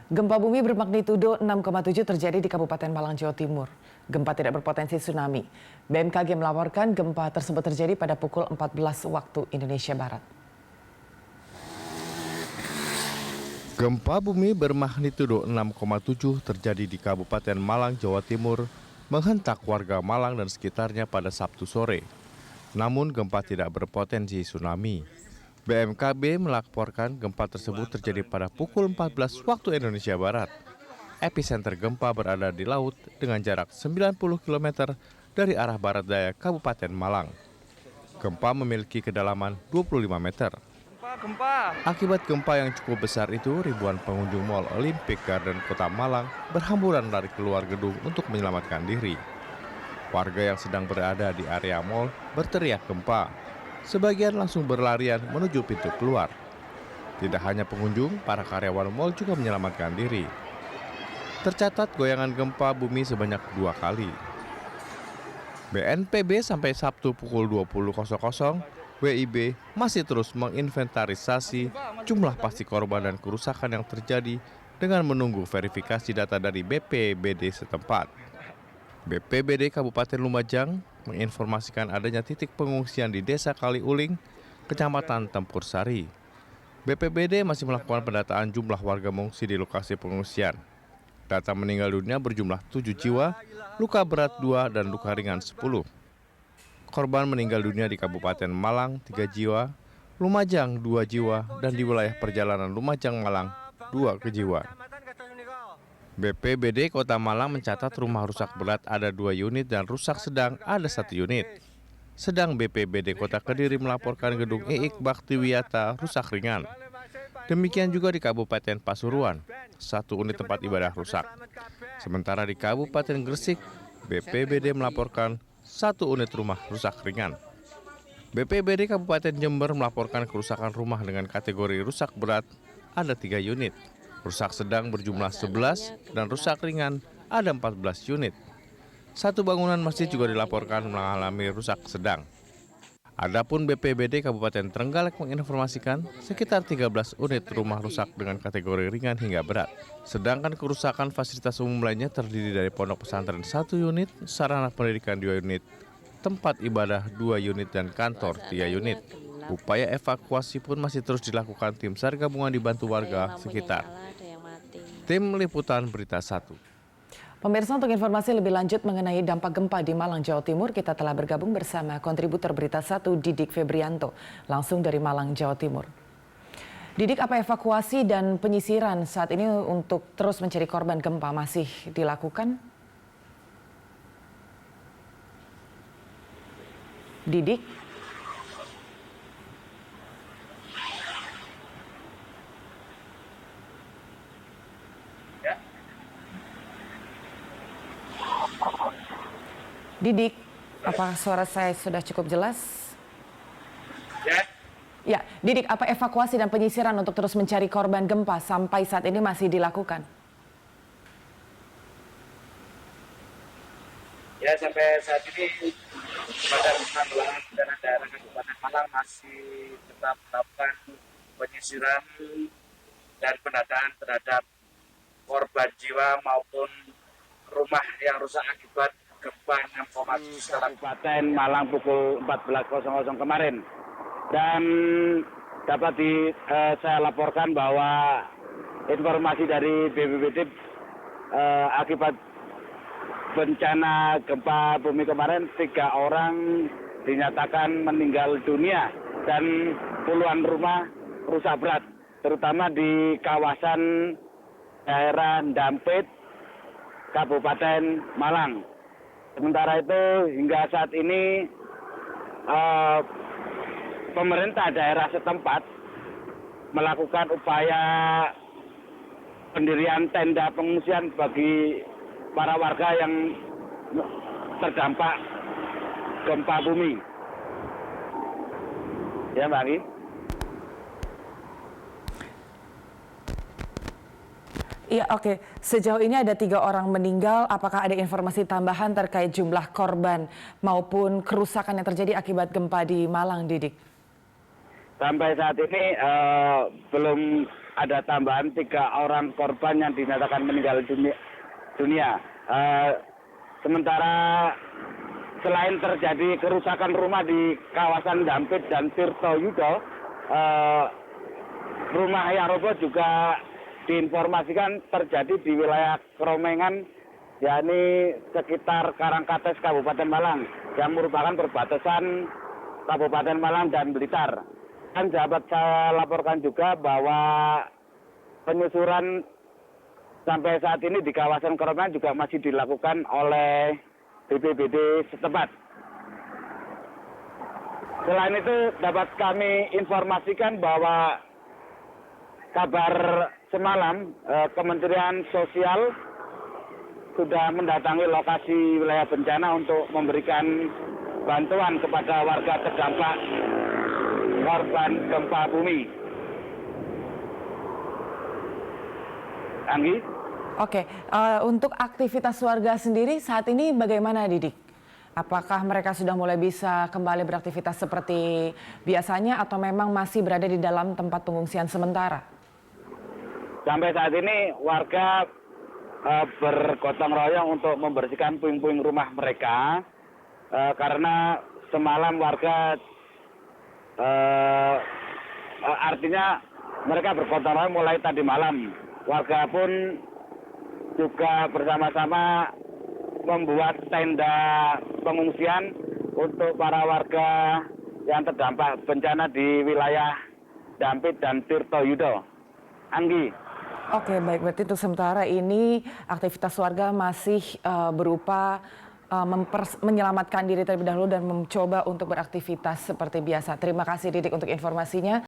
Gempa bumi bermagnitudo 6,7 terjadi di Kabupaten Malang, Jawa Timur. Gempa tidak berpotensi tsunami. BMKG melaporkan gempa tersebut terjadi pada pukul 14 waktu Indonesia Barat. Gempa bumi bermagnitudo 6,7 terjadi di Kabupaten Malang, Jawa Timur, menghentak warga Malang dan sekitarnya pada Sabtu sore. Namun gempa tidak berpotensi tsunami. BMKG melaporkan gempa tersebut terjadi pada pukul 14 waktu Indonesia Barat. Epicenter gempa berada di laut dengan jarak 90 km dari arah barat daya Kabupaten Malang. Gempa memiliki kedalaman 25 meter. Akibat gempa yang cukup besar itu, ribuan pengunjung Mall Olympic Garden Kota Malang berhamburan lari keluar gedung untuk menyelamatkan diri. Warga yang sedang berada di area mall berteriak gempa. Sebagian langsung berlarian menuju pintu keluar. Tidak hanya pengunjung, para karyawan mal juga menyelamatkan diri. Tercatat goyangan gempa bumi sebanyak 2 kali. BNPB sampai Sabtu pukul 20.00, WIB masih terus menginventarisasi jumlah pasti korban dan kerusakan yang terjadi dengan menunggu verifikasi data dari BPBD setempat. BPBD Kabupaten Lumajang menginformasikan adanya titik pengungsian di Desa Kaliuling, Kecamatan Tempur Sari. BPBD masih melakukan pendataan jumlah warga mengungsi di lokasi pengungsian. Data meninggal dunia berjumlah 7 jiwa, luka berat 2 dan luka ringan 10. Korban meninggal dunia di Kabupaten Malang 3 jiwa, Lumajang 2 jiwa, dan di wilayah perjalanan Lumajang Malang 2 jiwa. BPBD Kota Malang mencatat rumah rusak berat ada 2 unit dan rusak sedang ada 1 unit. Sedang BPBD Kota Kediri melaporkan gedung EIK Baktiwiyata rusak ringan. Demikian juga di Kabupaten Pasuruan, 1 unit tempat ibadah rusak. Sementara di Kabupaten Gresik, BPBD melaporkan 1 unit rumah rusak ringan. BPBD Kabupaten Jember melaporkan kerusakan rumah dengan kategori rusak berat ada 3 unit. Rusak sedang berjumlah 11 dan rusak ringan ada 14 unit. 1 bangunan masjid juga dilaporkan mengalami rusak sedang. Adapun BPBD Kabupaten Trenggalek menginformasikan sekitar 13 unit rumah rusak dengan kategori ringan hingga berat. Sedangkan kerusakan fasilitas umum lainnya terdiri dari pondok pesantren 1 unit, sarana pendidikan 2 unit, tempat ibadah 2 unit dan kantor 3 unit. Upaya evakuasi pun masih terus dilakukan tim SAR gabungan dibantu warga sekitar. Tim Liputan Berita 1. Pemirsa, untuk informasi lebih lanjut mengenai dampak gempa di Malang, Jawa Timur, kita telah bergabung bersama kontributor Berita 1 Didik Febrianto, langsung dari Malang, Jawa Timur. Didik, apa evakuasi dan penyisiran saat ini untuk terus mencari korban gempa masih dilakukan? Didik? Didik, apa suara saya sudah cukup jelas? Ya, Didik, apa evakuasi dan penyisiran untuk terus mencari korban gempa sampai saat ini masih dilakukan? Ya, sampai saat ini Badan Penanggulangan Bencana Daerah Kabupaten Malang masih tetap melakukan penyisiran dan pendataan terhadap korban jiwa maupun rumah yang rusak akibat gempa 6,7 skala Kabupaten Malang pukul 14.00 kemarin. Dan dapat saya laporkan bahwa informasi dari BPBD akibat bencana gempa bumi kemarin 3 orang dinyatakan meninggal dunia dan puluhan rumah rusak berat, terutama di kawasan daerah Dampit, Kabupaten Malang. Sementara itu hingga saat ini pemerintah daerah setempat melakukan upaya pendirian tenda pengungsian bagi para warga yang terdampak gempa bumi. Ya, Mbak Ani. Iya, oke. Sejauh ini ada 3 orang meninggal. Apakah ada informasi tambahan terkait jumlah korban maupun kerusakan yang terjadi akibat gempa di Malang, Didik? Sampai saat ini belum ada tambahan 3 orang korban yang dinyatakan meninggal dunia. Sementara selain terjadi kerusakan rumah di kawasan Dampit dan Tirtoyudo, rumah yang roboh juga diinformasikan terjadi di wilayah Kromengan, yakni sekitar Karangkates, Kabupaten Malang, yang merupakan perbatasan Kabupaten Malang dan Blitar. Dan dapat saya laporkan juga bahwa penyusuran sampai saat ini di kawasan Kromengan juga masih dilakukan oleh BPBD setempat. Selain itu dapat kami informasikan bahwa kabar semalam Kementerian Sosial sudah mendatangi lokasi wilayah bencana untuk memberikan bantuan kepada warga terdampak korban gempa bumi. Anggi? Oke, untuk aktivitas warga sendiri saat ini bagaimana, Didik? Apakah mereka sudah mulai bisa kembali beraktivitas seperti biasanya atau memang masih berada di dalam tempat pengungsian sementara? Sampai saat ini warga bergotong royong untuk membersihkan puing-puing rumah mereka karena semalam warga artinya mereka bergotong royong mulai tadi malam. Warga pun juga bersama-sama membuat tenda pengungsian untuk para warga yang terdampak bencana di wilayah Dampit dan Tirtoyudo. Anggi. Oke, baik. Berarti untuk sementara ini aktivitas warga masih berupa menyelamatkan diri terlebih dahulu dan mencoba untuk beraktivitas seperti biasa. Terima kasih, Didik, untuk informasinya.